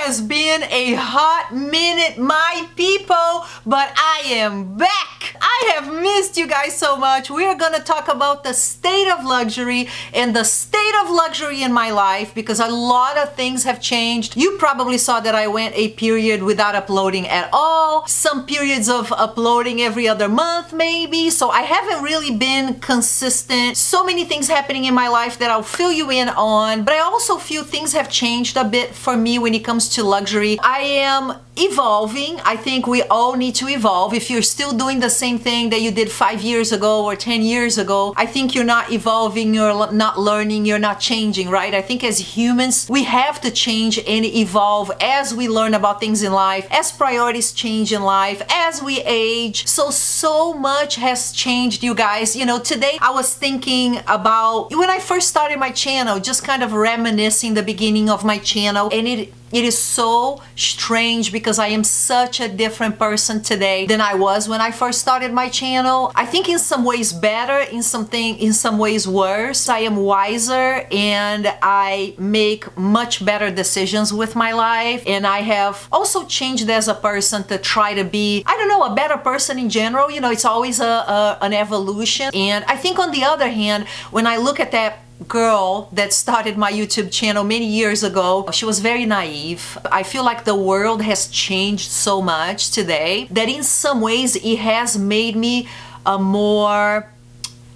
has been a hot minute, my people, but I am back. I have missed you guys so much. We are gonna talk about the state of luxury and the state of luxury in my life because a lot of things have changed. You probably saw that I went a period without uploading at all, some periods of uploading every other month maybe, so I haven't really been consistent. So many things happening in my life that I'll fill you in on, but I also feel things have changed a bit for me when it comes to luxury. I am evolving. I think we all need to evolve. If you're still doing the same thing that you did 5 years ago or 10 years ago, I think you're not evolving, you're not learning, you're not changing, right? I think as humans, we have to change and evolve as we learn about things in life, as priorities change in life, as we age. So much has changed, you guys. You know, today I was thinking about when I first started my channel, just kind of reminiscing the beginning of my channel, and it is so strange because I am such a different person today than I was when I first started my channel. I think in some ways better, in some ways worse. I am wiser and I make much better decisions with my life, and I have also changed as a person to try to be, I don't know, a better person in general. You know, it's always an evolution. And I think on the other hand, when I look at that girl that started my YouTube channel many years ago, she was very naive. I feel like the world has changed so much today that in some ways it has made me a more,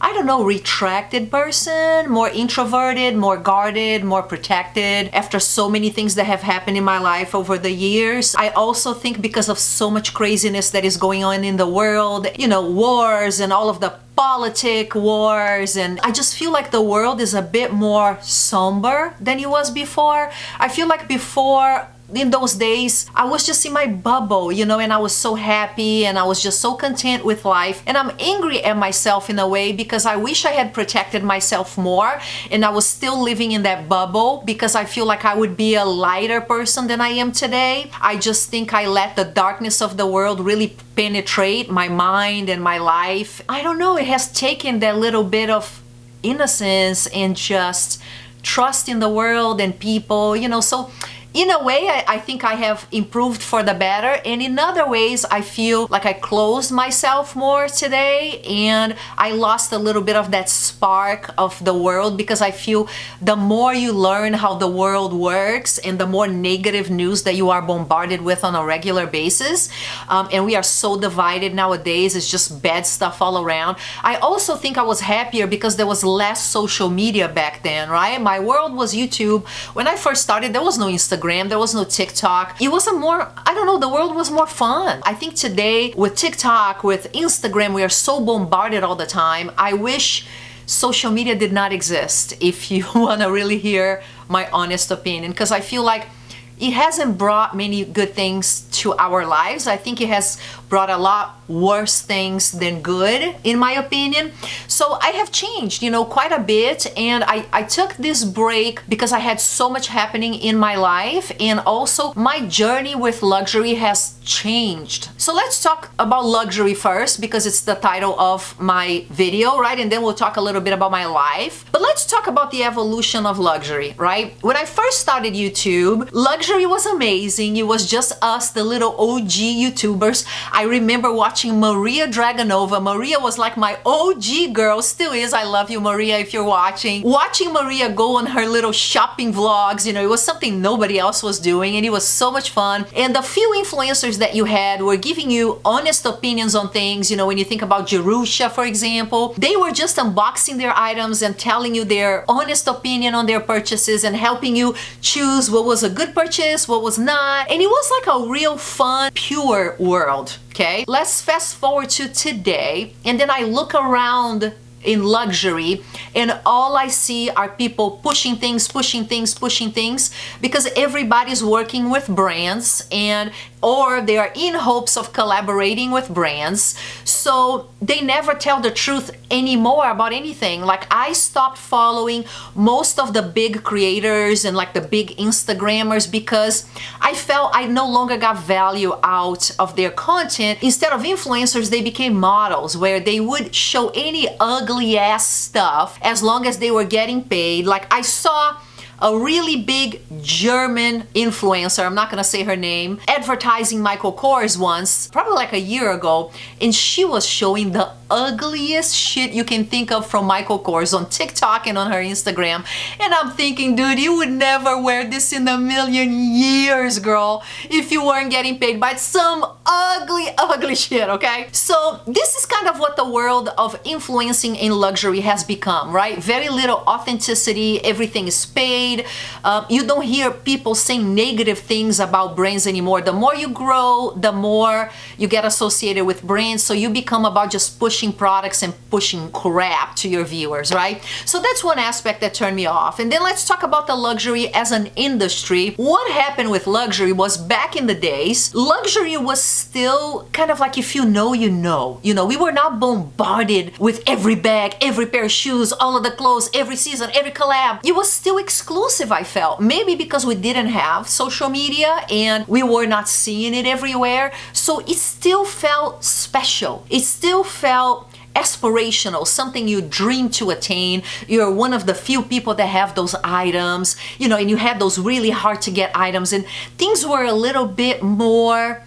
I don't know, retracted person, more introverted, more guarded, more protected after so many things that have happened in my life over the years. I also think because of so much craziness that is going on in the world, you know, wars and all of the politic wars, and I just feel like the world is a bit more somber than it was before. I feel like before, in those days, I was just in my bubble, you know, and I was so happy and I was just so content with life. And I'm angry at myself in a way because I wish I had protected myself more and I was still living in that bubble because I feel like I would be a lighter person than I am today. I just think I let the darkness of the world really penetrate my mind and my life. I don't know, it has taken that little bit of innocence and just trust in the world and people, you know, so in a way, I think I have improved for the better, and in other ways, I feel like I closed myself more today, and I lost a little bit of that spark of the world because I feel the more you learn how the world works and the more negative news that you are bombarded with on a regular basis, and we are so divided nowadays, it's just bad stuff all around. I also think I was happier because there was less social media back then, right? My world was YouTube. When I first started, there was no Instagram. There was no TikTok. It was a more, I don't know, the world was more fun. I think today with TikTok, with Instagram, we are so bombarded all the time. I wish social media did not exist, if you want to really hear my honest opinion, because I feel like it hasn't brought many good things to our lives. I think it has brought a lot worse things than good, in my opinion. So I have changed, you know, quite a bit, and I took this break because I had so much happening in my life, and also my journey with luxury has changed. So let's talk about luxury first because it's the title of my video, right? And then we'll talk a little bit about my life. But let's talk about the evolution of luxury, right? When I first started YouTube, luxury was amazing. It was just us, the little OG YouTubers. I remember watching Maria Dragonova. Maria was like my OG girl, still is. I love you, Maria, if you're watching. Watching Maria go on her little shopping vlogs, you know, it was something nobody else was doing, and it was so much fun. And the few influencers that you had were giving you honest opinions on things. You know, when you think about Jerusha, for example, they were just unboxing their items and telling you their honest opinion on their purchases and helping you choose what was a good purchase, what was not. And it was like a real fun, pure world. Okay, let's fast forward to today, and then I look around in luxury and all I see are people pushing things because everybody's working with brands and or they are in hopes of collaborating with brands, so they never tell the truth anymore about anything. Like, I stopped following most of the big creators and like the big Instagrammers because I felt I no longer got value out of their content. Instead of influencers, they became models where they would show any ugly ass stuff as long as they were getting paid. Like, I saw a really big German influencer, I'm not gonna say her name, advertising Michael Kors once, probably like a year ago, and she was showing the ugliest shit you can think of from Michael Kors on TikTok and on her Instagram. And I'm thinking, dude, you would never wear this in a million years, girl, if you weren't getting paid by some ugly shit, okay? So this is kind of what the world of influencing in luxury has become, right? Very little authenticity, everything is paid. You don't hear people saying negative things about brands anymore. The more you grow, the more you get associated with brands, so you become about just pushing products and pushing crap to your viewers, right? So that's one aspect that turned me off. And then let's talk about the luxury as an industry. What happened with luxury was, back in the days, luxury was still kind of like, if you know, you know. You know, we were not bombarded with every bag, every pair of shoes, all of the clothes, every season, every collab. It was still exclusive, I felt. Maybe because we didn't have social media and we were not seeing it everywhere. So it still felt special. It still felt aspirational, something you dream to attain. You're one of the few people that have those items, you know, and you had those really hard to get items, and things were a little bit more,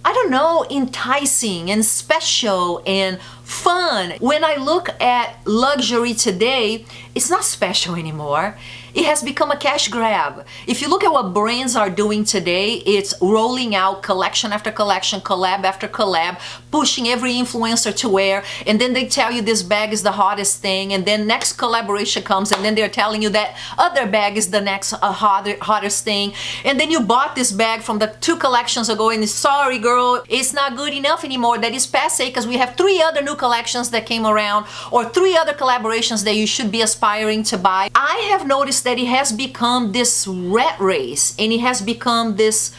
I don't know, enticing and special and fun. When I look at luxury today, it's not special anymore. It has become a cash grab. If you look at what brands are doing today, it's rolling out collection after collection, collab after collab, pushing every influencer to wear, and then they tell you this bag is the hottest thing, and then next collaboration comes, and then they're telling you that other bag is the next hottest thing, and then you bought this bag from the 2 collections ago, and sorry girl, it's not good enough anymore. That is passe because we have 3 other new collections that came around, or 3 other collaborations that you should be aspiring to buy. I have noticed that it has become this rat race, and it has become this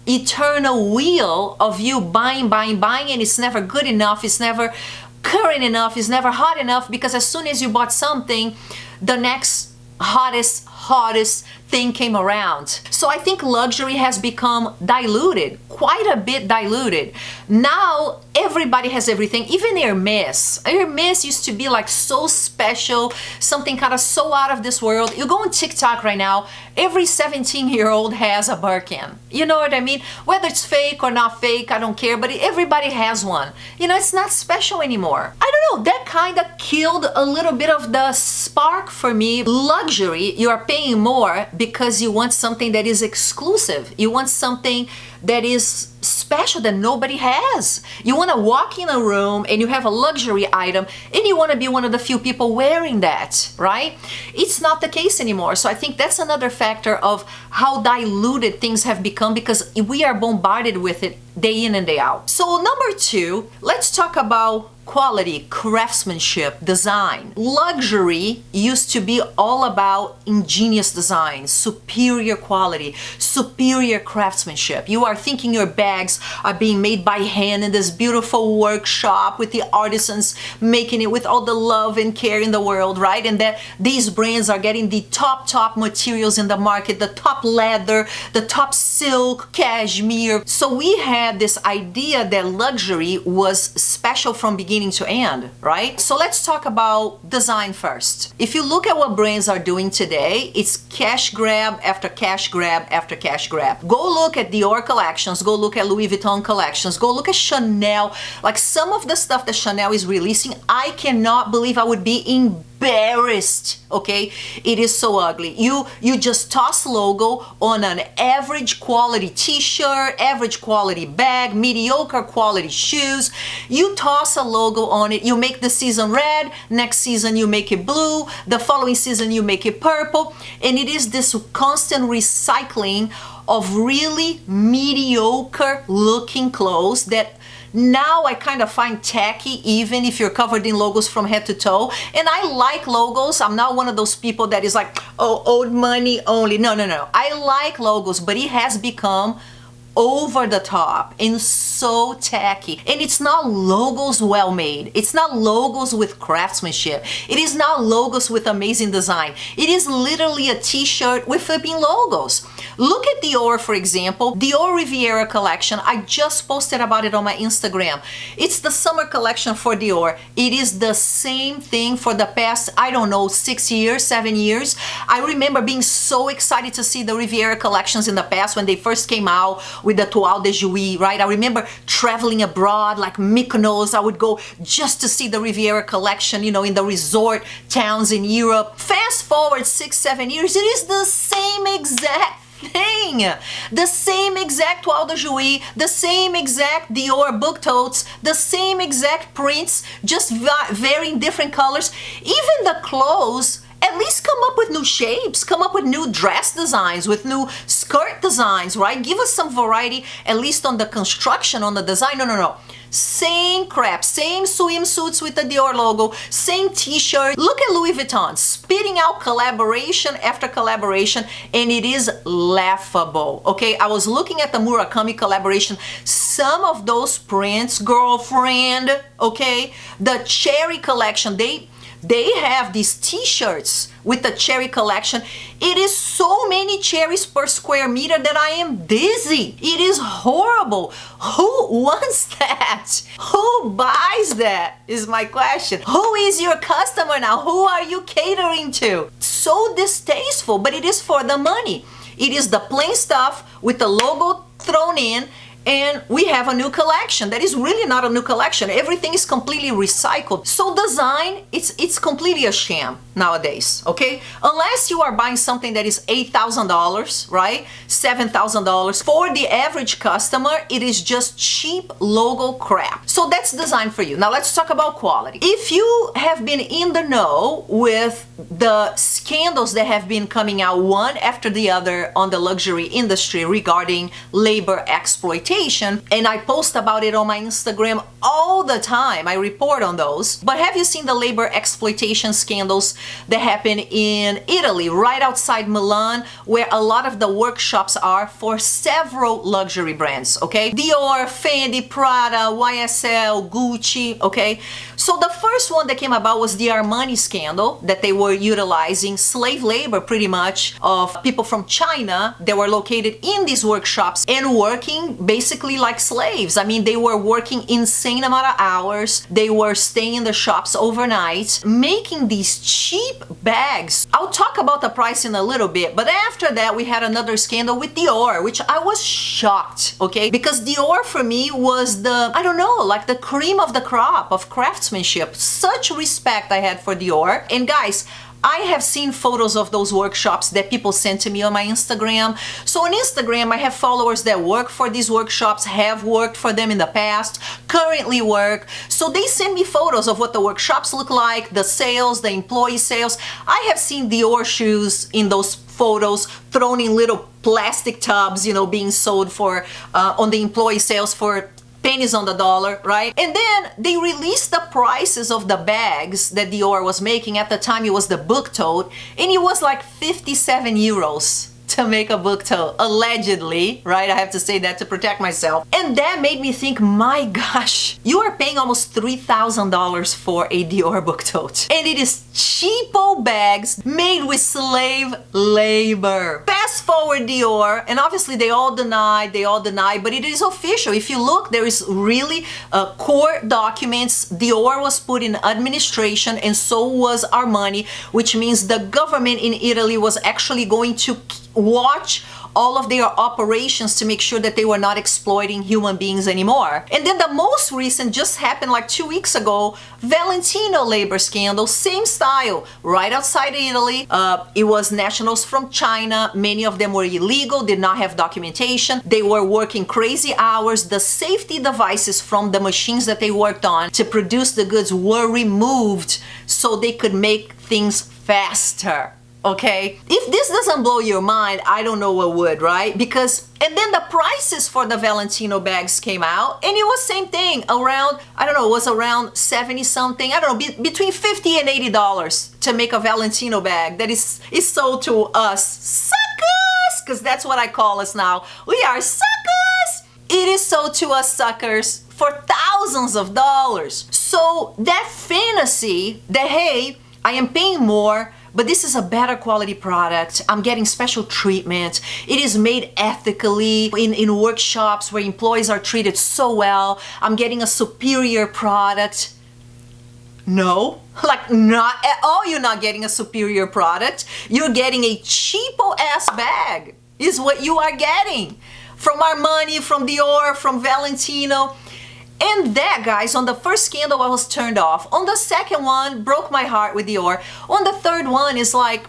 eternal wheel of you buying, and it's never good enough, it's never current enough, it's never hot enough, because as soon as you bought something, the next hottest thing came around. So I think luxury has become diluted, quite a bit diluted. Now everybody has everything, even Hermes. Hermes used to be like so special, something kind of so out of this world. You go on TikTok right now, every 17-year-old has a Birkin. You know what I mean? Whether it's fake or not fake, I don't care, but everybody has one. You know, it's not special anymore. I don't know, that kind of killed a little bit of the spark for me. Luxury, you are paying more because you want something that is exclusive. You want something that is special that nobody has. You want to walk in a room and you have a luxury item and you want to be one of the few people wearing that, right? It's not the case anymore. So I think that's another factor of how diluted things have become, because we are bombarded with it day in and day out. So number 2, let's talk about quality, craftsmanship, design. Luxury used to be all about ingenious design, superior quality, superior craftsmanship. You are thinking your bags are being made by hand in this beautiful workshop with the artisans making it with all the love and care in the world, right? And that these brands are getting the top materials in the market, the top leather, the top silk, cashmere. So we had this idea that luxury was special from beginning to end, right? So let's talk about design first. If you look at what brands are doing today, it's cash grab after cash grab after cash grab. Go look at Dior collections, go look at Louis Vuitton collections, go look at Chanel. Like some of the stuff that Chanel is releasing, I cannot believe. I would be embarrassed, okay? It is so ugly. You just toss logo on an average quality t-shirt, average quality bag, mediocre quality shoes. You toss a logo on it, you make the season red, next season you make it blue, the following season you make it purple, and it is this constant recycling of really mediocre looking clothes that now I kind of find tacky, even if you're covered in logos from head to toe. And I like logos. I'm not one of those people that is like, oh, old money only. No. I like logos, but it has become over the top and so tacky. And it's not logos well made. It's not logos with craftsmanship. It is not logos with amazing design. It is literally a t-shirt with flipping logos. Look at Dior, for example. Dior Riviera collection. I just posted about it on my Instagram. It's the summer collection for Dior. It is the same thing for the past, I don't know, 6 years, 7 years. I remember being so excited to see the Riviera collections in the past when they first came out with the Toile de Jouy, right? I remember traveling abroad like Mykonos. I would go just to see the Riviera collection, you know, in the resort towns in Europe. Fast forward 6, 7 years, it is the same exact thing. The same exact Toile de Jouy, the same exact Dior book totes, the same exact prints, just varying different colors. Even the clothes, at least come up with new shapes, come up with new dress designs, with new skirt designs, right? Give us some variety, at least on the construction, on the design. No. Same crap, same swimsuits with the Dior logo, same t-shirt. Look at Louis Vuitton, spitting out collaboration after collaboration, and it is laughable, okay? I was looking at the Murakami collaboration. Some of those prints, girlfriend, okay? The Cherry collection, they have these t-shirts with the cherry collection. It is so many cherries per square meter that I am dizzy. It is horrible. Who wants that? Who buys that is my question. Who is your customer now? Who are you catering to? So distasteful, but it is for the money. It is the plain stuff with the logo thrown in, and we have a new collection that is really not a new collection. Everything is completely recycled. So design, it's completely a sham nowadays, okay? Unless you are buying something that is $8,000, right? $7,000. For the average customer, it is just cheap logo crap. So that's design for you. Now let's talk about quality. If you have been in the know with the scandals that have been coming out one after the other on the luxury industry regarding labor exploitation, and I post about it on my Instagram all the time. I report on those. But have you seen the labor exploitation scandals that happen in Italy, right outside Milan, where a lot of the workshops are for several luxury brands, okay? Dior, Fendi, Prada, YSL, Gucci, okay? So the first one that came about was the Armani scandal, that they were utilizing slave labor pretty much of people from China that were located in these workshops and working basically like slaves. I mean, they were working insane amount of hours. They were staying in the shops overnight, making these cheap bags. I'll talk about the price in a little bit, but after that we had another scandal with Dior, which I was shocked, okay? Because Dior for me was the, I don't know, like the cream of the crop of craftsmanship. Such respect I had for Dior. And guys, I have seen photos of those workshops that people sent to me on my Instagram. So on Instagram, I have followers that work for these workshops, have worked for them in the past, currently work. So they send me photos of what the workshops look like, the sales, the employee sales. I have seen Dior shoes in those photos thrown in little plastic tubs, you know, being sold for on the employee sales for pennies on the dollar, right? And then they released the prices of the bags that Dior was making. At the time, it was the book tote, and it was like 57 euros to make a book tote, allegedly, right? I have to say that to protect myself. And that made me think, my gosh, you are paying almost $3,000 for a Dior book tote. And it is cheapo bags made with slave labor. Fast forward Dior, and obviously they all deny, but it is official. If you look, there is really court documents. Dior was put in administration, and so was Armani, which means the government in Italy was actually going to watch all of their operations to make sure that they were not exploiting human beings anymore. And then the most recent just happened like 2 weeks ago, Valentino labor scandal, same style, right outside Italy. It was nationals from China. Many of them were illegal, did not have documentation. They were working crazy hours. The safety devices from the machines that they worked on to produce the goods were removed so they could make things faster. Okay, if this doesn't blow your mind, I don't know what would, right? Because, and then the prices for the Valentino bags came out, and it was same thing, around, I don't know, it was around 70 something, I don't know, between $50 and $80 to make a Valentino bag that is sold to us suckers, because that's what I call us now. We are suckers. it is sold to us suckers for thousands of dollars. So that fantasy that, hey, I am paying more, but this is a better quality product, I'm getting special treatment, it is made ethically in workshops where employees are treated so well, I'm getting a superior product. No, like not at all, you're not getting a superior product. You're getting a cheapo ass bag is what you are getting from Armani, from Dior, from Valentino. And that, guys, on the first scandal I was turned off. On the second one, broke my heart with Dior. On the third one is like,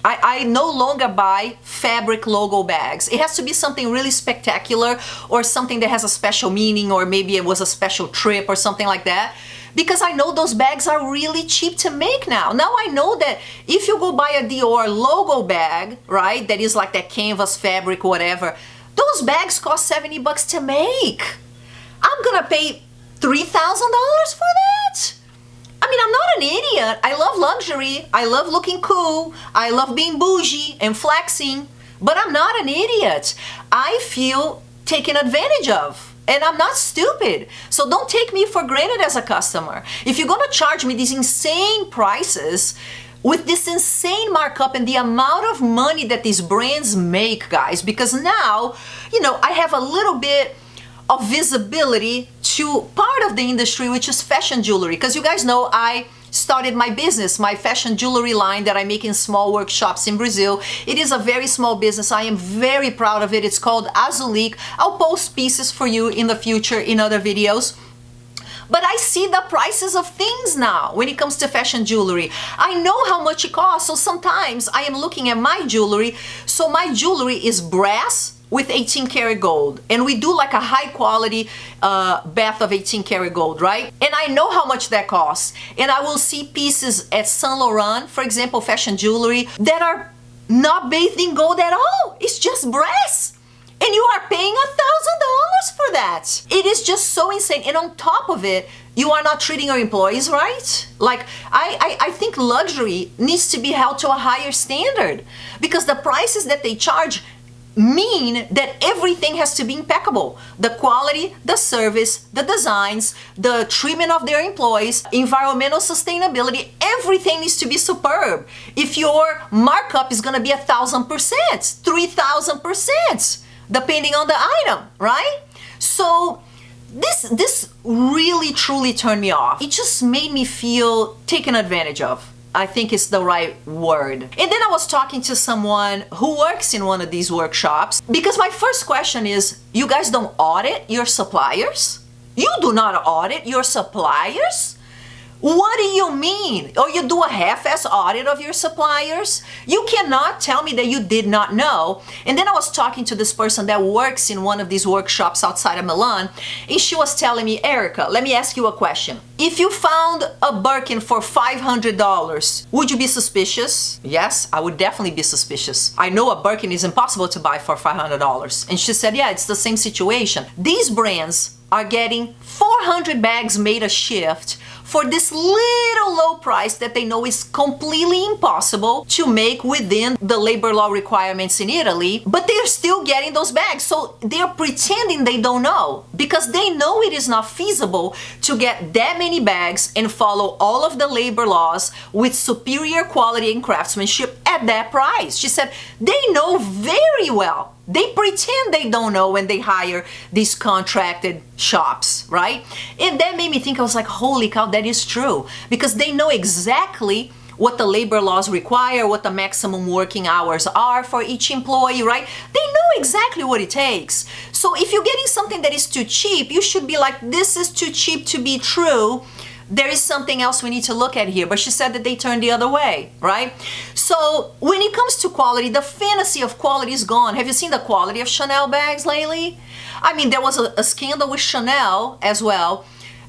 I no longer buy fabric logo bags. It has to be something really spectacular or something that has a special meaning, or maybe it was a special trip or something like that. Because I know those bags are really cheap to make now. Now I know that if you go buy a Dior logo bag, right, that is like that canvas fabric, whatever, those bags cost 70 bucks to make. I'm gonna pay $3,000 for that? I mean, I'm not an idiot. I love luxury. I love looking cool. I love being bougie and flexing, but I'm not an idiot. I feel taken advantage of, and I'm not stupid. So don't take me for granted as a customer. If you're gonna charge me these insane prices with this insane markup and the amount of money that these brands make, guys, because now, you know, I have a little bit of visibility to part of the industry, which is fashion jewelry. Because you guys know I started my business, my fashion jewelry line that I make in small workshops in Brazil. It is a very small business. I am very proud of it. It's called Azulik. I'll post pieces for you in the future in other videos. But I see the prices of things now when it comes to fashion jewelry. I know how much it costs, so sometimes I am looking at my jewelry. So my jewelry is brass with 18 karat gold, and we do like a high quality bath of 18 karat gold, right? And I know how much that costs. And I will see pieces at Saint Laurent, for example, fashion jewelry, that are not bathed in gold at all. It's just brass. And you are paying $1,000 for that. It is just so insane. And on top of it, you are not treating your employees right. Like, I think luxury needs to be held to a higher standard, because the prices that they charge mean that everything has to be impeccable. The quality, the service, the designs, the treatment of their employees, environmental sustainability, everything needs to be superb. If your markup is gonna be 1,000%, 3,000%, depending on the item, right? So this really truly turned me off. It just made me feel taken advantage of. I think it's the right word. And then I was talking to someone who works in one of these workshops, because my first question is, you guys don't audit your suppliers? You do not audit your suppliers? What do you mean? Or you do a half-ass audit of your suppliers? You cannot tell me that you did not know. And then I was talking to this person that works in one of these workshops outside of Milan, and she was telling me, Erica, let me ask you a question. If you found a Birkin for $500, would you be suspicious? Yes, I would definitely be suspicious. I know a Birkin is impossible to buy for $500. And she said, yeah, it's the same situation. These brands are getting 400 bags made a shift for this little low price that they know is completely impossible to make within the labor law requirements in Italy, but they're still getting those bags. So they're pretending they don't know, because they know it is not feasible to get that many bags and follow all of the labor laws with superior quality and craftsmanship at that price. She said they know very well. They pretend they don't know when they hire these contracted shops, right? And that made me think, I was like, holy cow, that is true. Because they know exactly what the labor laws require, what the maximum working hours are for each employee, right? They know exactly what it takes. So if you're getting something that is too cheap, you should be like, this is too cheap to be true. There is something else we need to look at here. But she said that they turned the other way, right? So when it comes to quality, the fantasy of quality is gone. Have you seen the quality of Chanel bags lately? I mean, there was a scandal with Chanel as well.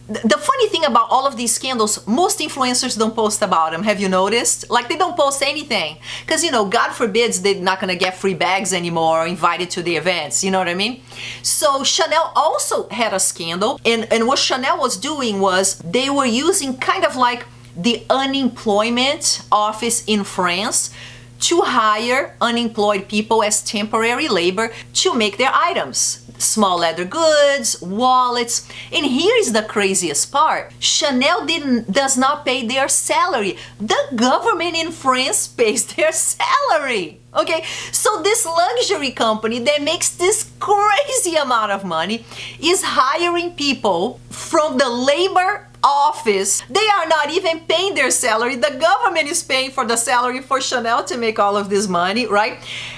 The funny thing about all of these scandals, most influencers don't post about them. Have you noticed? Like, they don't post anything. Because, you know, God forbids they're not going to get free bags anymore or invited to the events. You know what I mean? So Chanel also had a scandal. And what Chanel was doing was they were using kind of like the unemployment office in France to hire unemployed people as temporary labor to make their items. small leather goods, wallets. And here is the craziest part. Chanel does not pay their salary. The government in France pays their salary. Okay, so this luxury company that makes this crazy amount of money is hiring people from the labor office. They are not even paying their salary. The government is paying for the salary for Chanel to make all of this money, right?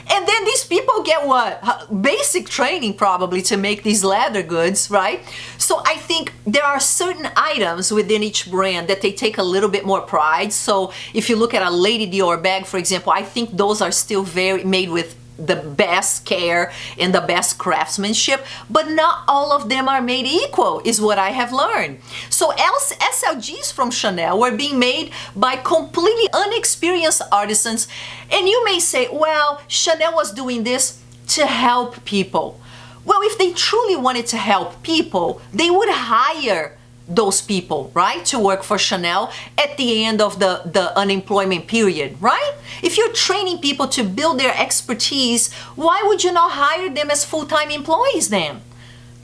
And then these people get what? Basic training probably to make these leather goods, right? So I think there are certain items within each brand that they take a little bit more pride. So if you look at a Lady Dior bag, for example, I think those are still very made with the best care and the best craftsmanship, but not all of them are made equal, is what I have learned. So SLGs from Chanel were being made by completely unexperienced artisans, and you may say, well, Chanel was doing this to help people. Well, if they truly wanted to help people, they would hire those people, right, to work for Chanel at the end of the unemployment period, right? If you're training people to build their expertise, why would you not hire them as full-time employees then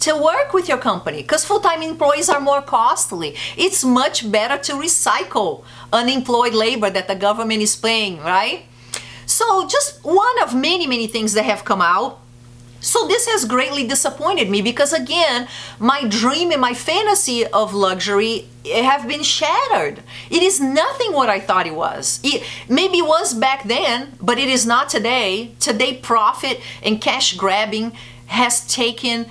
to work with your company? Because full-time employees are more costly. It's much better to recycle unemployed labor that the government is paying, right? So just one of many, many things that have come out. So this has greatly disappointed me because, again, my dream and my fantasy of luxury have been shattered. It is nothing what I thought it was. Maybe it was back then, but it is not today. Today, profit and cash grabbing has taken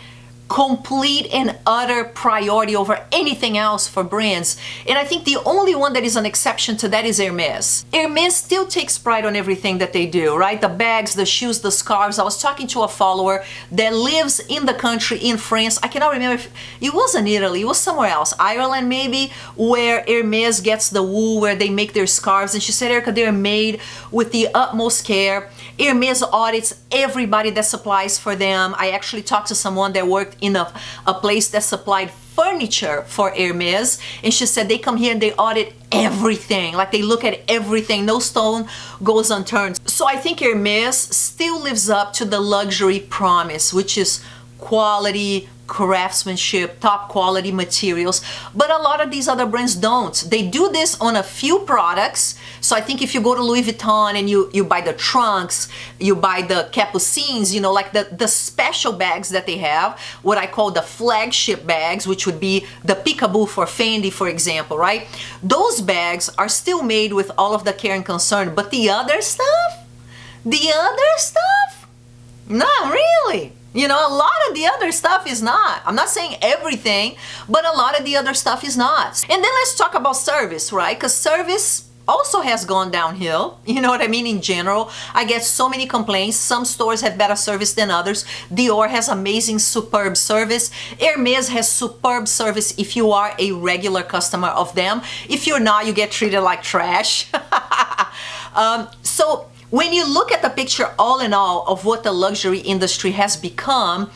complete and utter priority over anything else for brands. And I think the only one that is an exception to that is Hermes. Hermes still takes pride on everything that they do, right? The bags, the shoes, the scarves. I was talking to a follower that lives in the country in France. I cannot remember if it wasn't Italy, it was somewhere else, Ireland maybe, where Hermes gets the wool, where they make their scarves. And she said, Erica, they're made with the utmost care. Hermes audits everybody that supplies for them. I actually talked to someone that worked in a place that supplied furniture for Hermes, and she said they come here and they audit everything. Like, they look at everything. No stone goes unturned. So I think Hermes still lives up to the luxury promise, which is quality, craftsmanship, top quality materials. But a lot of these other brands don't. They do this on a few products. So I think if you go to Louis Vuitton and you buy the trunks, you buy the capucines, you know, like the special bags that they have, what I call the flagship bags, which would be the Peekaboo for Fendi, for example, right? Those bags are still made with all of the care and concern. But the other stuff, not really. You know, a lot of the other stuff is not. I'm not saying everything, but a lot of the other stuff is not. And then let's talk about service, right? Because service also has gone downhill. You know what I mean? In general, I get so many complaints. Some stores have better service than others. Dior has amazing, superb service. Hermes has superb service if you are a regular customer of them. If you're not, you get treated like trash. So when you look at the picture all in all of what the luxury industry has become,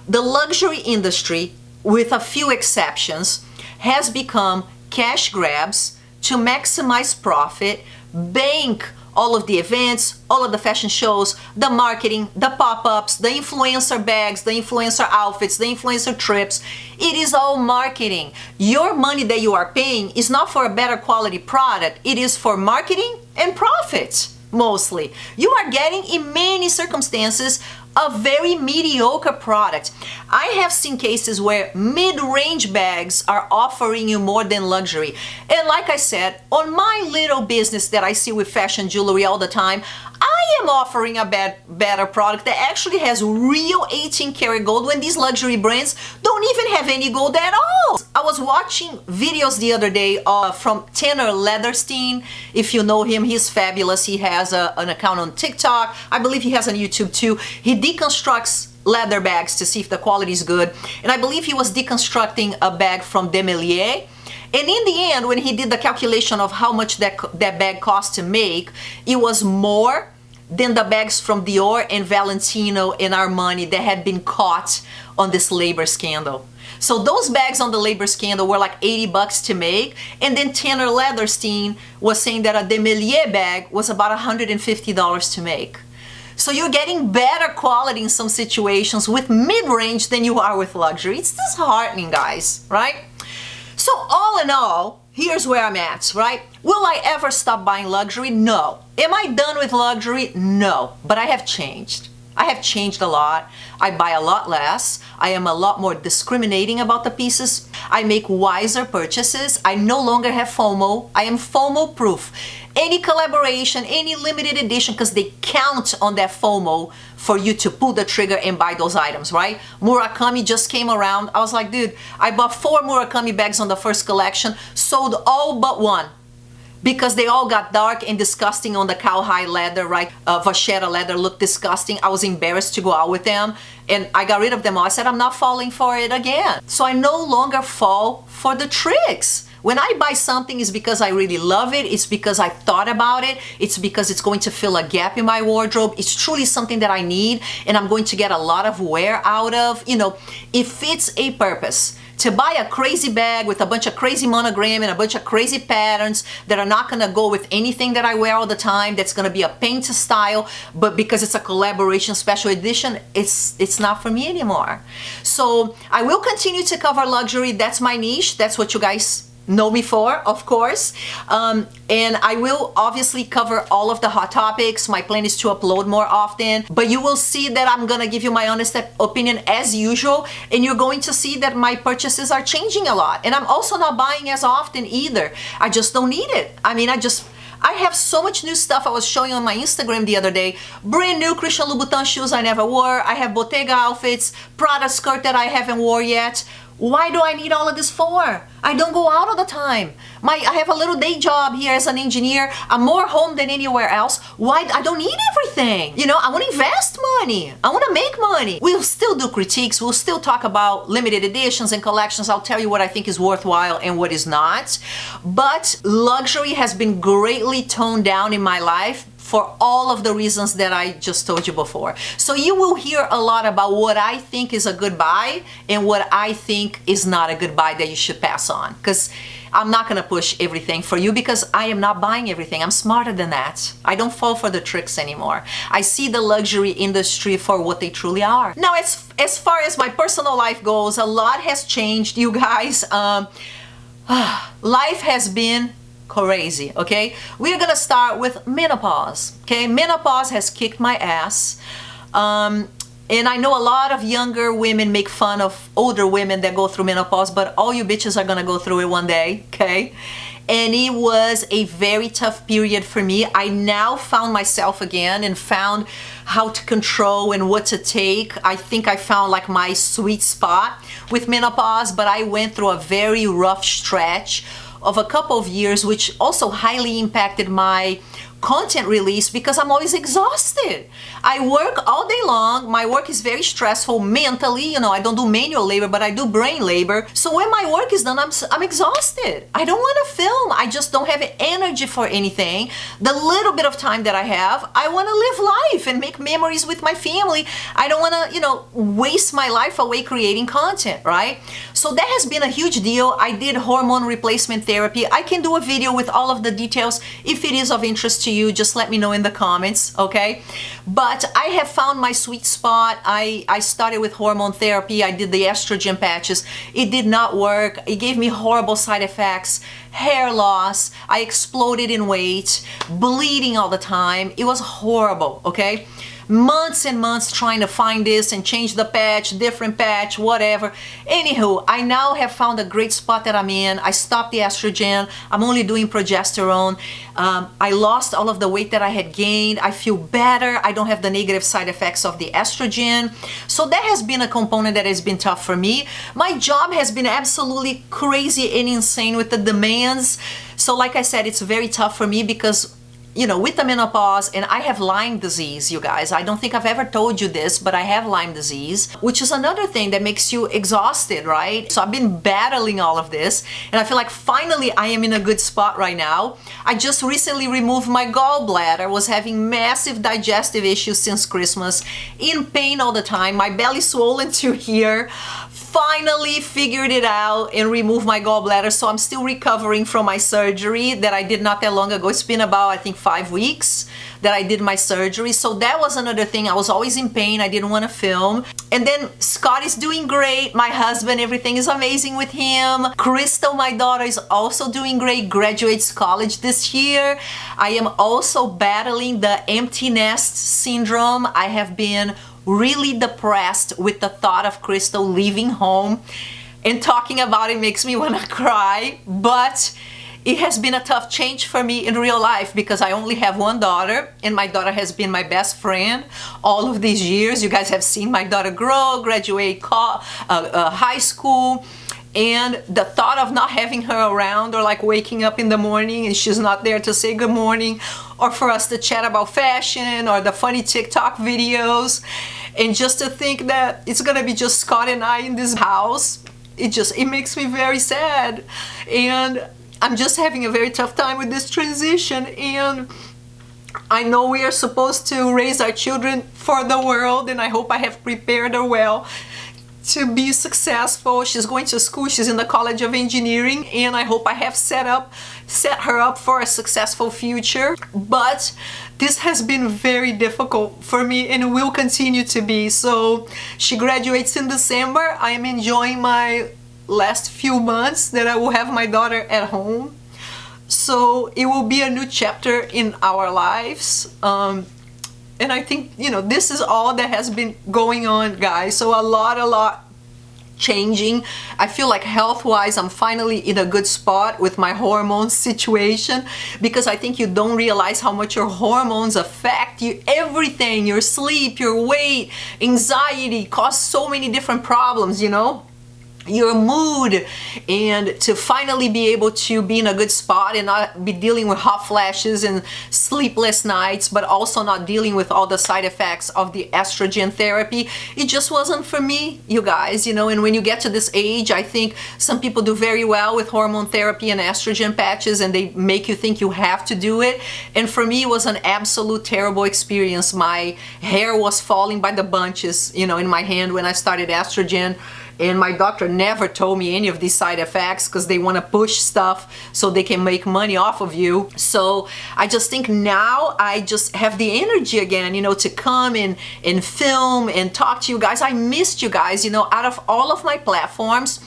the luxury industry, with a few exceptions, has become cash grabs to maximize profit, bank all of the events, all of the fashion shows, the marketing, the pop-ups, the influencer bags, the influencer outfits, the influencer trips. It is all marketing. Your money that you are paying is not for a better quality product. It is for marketing and profit. Mostly. You are getting, in many circumstances, a very mediocre product. I have seen cases where mid-range bags are offering you more than luxury. And like I said, on my little business that I see with fashion jewelry all the time, I am offering a better product that actually has real 18 karat gold when these luxury brands don't even have any gold at all. I was watching videos the other day from Tanner Leatherstein. If you know him, he's fabulous. He has an account on TikTok. I believe he has on YouTube too. He deconstructs leather bags to see if the quality is good. And I believe he was deconstructing a bag from Demelier. And in the end, when he did the calculation of how much that bag cost to make, it was more than the bags from Dior and Valentino and Armani that had been caught on this labor scandal. So those bags on the labor scandal were like 80 bucks to make. And then Tanner Leatherstein was saying that a Demelier bag was about $150 to make. So you're getting better quality in some situations with mid-range than you are with luxury. It's disheartening, guys, right? So all in all, here's where I'm at, right? Will I ever stop buying luxury? No. Am I done with luxury? No. But I have changed. I have changed a lot. I buy a lot less. I am a lot more discriminating about the pieces. I make wiser purchases. I no longer have FOMO. I am FOMO proof. Any collaboration, any limited edition, because they count on that FOMO for you to pull the trigger and buy those items, right? Murakami just came around. I was like, dude, I bought 4 Murakami bags on the first collection, sold all but one, because they all got dark and disgusting on the cowhide leather, right? Vachetta leather looked disgusting. I was embarrassed to go out with them, and I got rid of them all. I said, I'm not falling for it again. So I no longer fall for the tricks. When I buy something, it's because I really love it. It's because I thought about it. It's because it's going to fill a gap in my wardrobe. It's truly something that I need, and I'm going to get a lot of wear out of. You know, it fits a purpose. To buy a crazy bag with a bunch of crazy monogram and a bunch of crazy patterns that are not gonna go with anything that I wear all the time, that's gonna be a paint to style, but because it's a collaboration special edition, it's not for me anymore. So I will continue to cover luxury. That's my niche. That's what you guys know me for, of course. And I will obviously cover all of the hot topics. My plan is to upload more often, but you will see that I'm gonna give you my honest opinion as usual, and you're going to see that my purchases are changing a lot. And I'm also not buying as often either. I just don't need it. I mean, I have so much new stuff. I was showing on my Instagram the other day. Brand new Christian Louboutin shoes I never wore. I have Bottega outfits, Prada skirt that I haven't worn yet. Why do I need all of this for? I don't go out all the time. I have a little day job here as an engineer. I'm more home than anywhere else. Why? I don't need everything. You know, I want to invest money. I want to make money. We'll still do critiques. We'll still talk about limited editions and collections. I'll tell you what I think is worthwhile and what is not. But luxury has been greatly toned down in my life for all of the reasons that I just told you before. So you will hear a lot about what I think is a good buy and what I think is not a good buy that you should pass on. Because I'm not gonna push everything for you, because I am not buying everything. I'm smarter than that. I don't fall for the tricks anymore. I see the luxury industry for what they truly are. Now, as far as my personal life goes, a lot has changed, you guys. Life has been crazy, okay? We're gonna start with menopause, okay? Menopause has kicked my ass. And I know a lot of younger women make fun of older women that go through menopause, but all you bitches are gonna go through it one day, okay? And it was a very tough period for me. I now found myself again and found how to control and what to take. I think I found like my sweet spot with menopause, but I went through a very rough stretch of a couple of years, which also highly impacted my content release because I'm always exhausted. I work all day long. My work is very stressful mentally. You know, I don't do manual labor, but I do brain labor. So when my work is done, I'm exhausted. I don't want to film. I just don't have energy for anything. The little bit of time that I have, I want to live life and make memories with my family. I don't want to, you know, waste my life away creating content, right? So that has been a huge deal. I did hormone replacement therapy. I can do a video with all of the details. If it is of interest to you, just let me know in the comments, okay? But I have found my sweet spot. I started with hormone therapy. I did the estrogen patches. It did not work. It gave me horrible side effects, hair loss. I exploded in weight, bleeding all the time. It was horrible, okay? Months and months trying to find this and change the patch, different patch, whatever. Anywho, I now have found a great spot that I'm in. I stopped the estrogen. I'm only doing progesterone. I lost all of the weight that I had gained. I feel better. I don't have the negative side effects of the estrogen. So that has been a component that has been tough for me. My job has been absolutely crazy and insane with the demands. So like I said, it's very tough for me because, you know, with the menopause, and I have Lyme disease, you guys. I don't think I've ever told you this, but I have Lyme disease, which is another thing that makes you exhausted, right? So I've been battling all of this, and I feel like finally I am in a good spot right now. I just recently removed my gallbladder, was having massive digestive issues since Christmas, in pain all the time, my belly swollen to here. Finally figured it out and removed my gallbladder, so I'm still recovering from my surgery that I did not that long ago. It's been about, I think, 5 weeks that I did my surgery. So that was another thing. I was always in pain. I didn't want to film. And then Scott is doing great. My husband, everything is amazing with him. Crystal, my daughter, is also doing great. Graduates college this year. I am also battling the empty nest syndrome. I have been really depressed with the thought of Crystal leaving home, and talking about it makes me want to cry. But it has been a tough change for me in real life because I only have one daughter, and my daughter has been my best friend all of these years. You guys have seen my daughter grow, graduate high school, and the thought of not having her around, or like waking up in the morning and she's not there to say good morning, or for us to chat about fashion or the funny TikTok videos, and just to think that it's gonna be just Scott and I in this house, it makes me very sad. And I'm just having a very tough time with this transition. And I know we are supposed to raise our children for the world, and I hope I have prepared her well to be successful. She's going to school, she's in the College of Engineering, and I hope I have set her up for a successful future. But this has been very difficult for me and will continue to be. So she graduates in December. I am enjoying my last few months that I will have my daughter at home. So it will be a new chapter in our lives. And I think, you know, this is all that has been going on, guys. So a lot changing. I feel like health-wise, I'm finally in a good spot with my hormone situation, because I think you don't realize how much your hormones affect you, everything, your sleep, your weight, anxiety, cause so many different problems, you know, your mood. And to finally be able to be in a good spot and not be dealing with hot flashes and sleepless nights, but also not dealing with all the side effects of the estrogen therapy, it just wasn't for me, you guys, you know. And when you get to this age, I think some people do very well with hormone therapy and estrogen patches, and they make you think you have to do it. And for me, it was an absolute terrible experience. My hair was falling by the bunches, you know, in my hand when I started estrogen. And my doctor never told me any of these side effects, because they want to push stuff so they can make money off of you. So I just think now I just have the energy again, you know, to come and film and talk to you guys. I missed you guys, you know. Out of all of my platforms,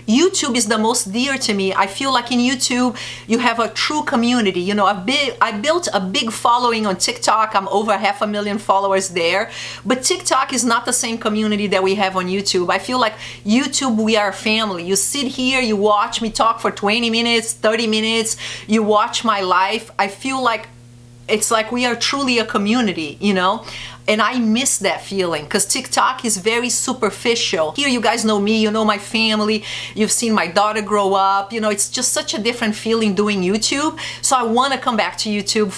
YouTube is the most dear to me. I feel like in YouTube you have a true community. You know, I built a big following on TikTok. I'm over 500,000 followers there. But TikTok is not the same community that we have on YouTube. I feel like YouTube, we are a family. You sit here, you watch me talk for 20 minutes, 30 minutes, you watch my life. I feel like it's like we are truly a community, you know. And I miss that feeling, because TikTok is very superficial. Here you guys know me, you know my family, you've seen my daughter grow up, you know, it's just such a different feeling doing YouTube. So I want to come back to YouTube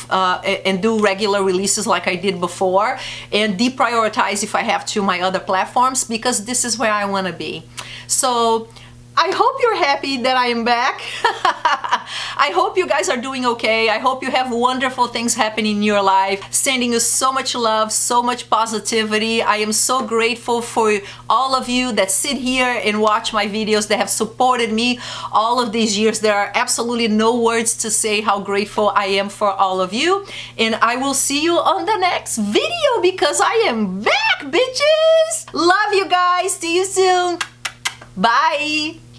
and do regular releases like I did before, and deprioritize, if I have to, my other platforms, because this is where I want to be. So I hope you're happy that I am back. I hope you guys are doing okay. I hope you have wonderful things happening in your life. Sending you so much love, so much positivity. I am so grateful for all of you that sit here and watch my videos, that have supported me all of these years. There are absolutely no words to say how grateful I am for all of you. And I will see you on the next video, because I am back, bitches. Love you guys. See you soon. Bye.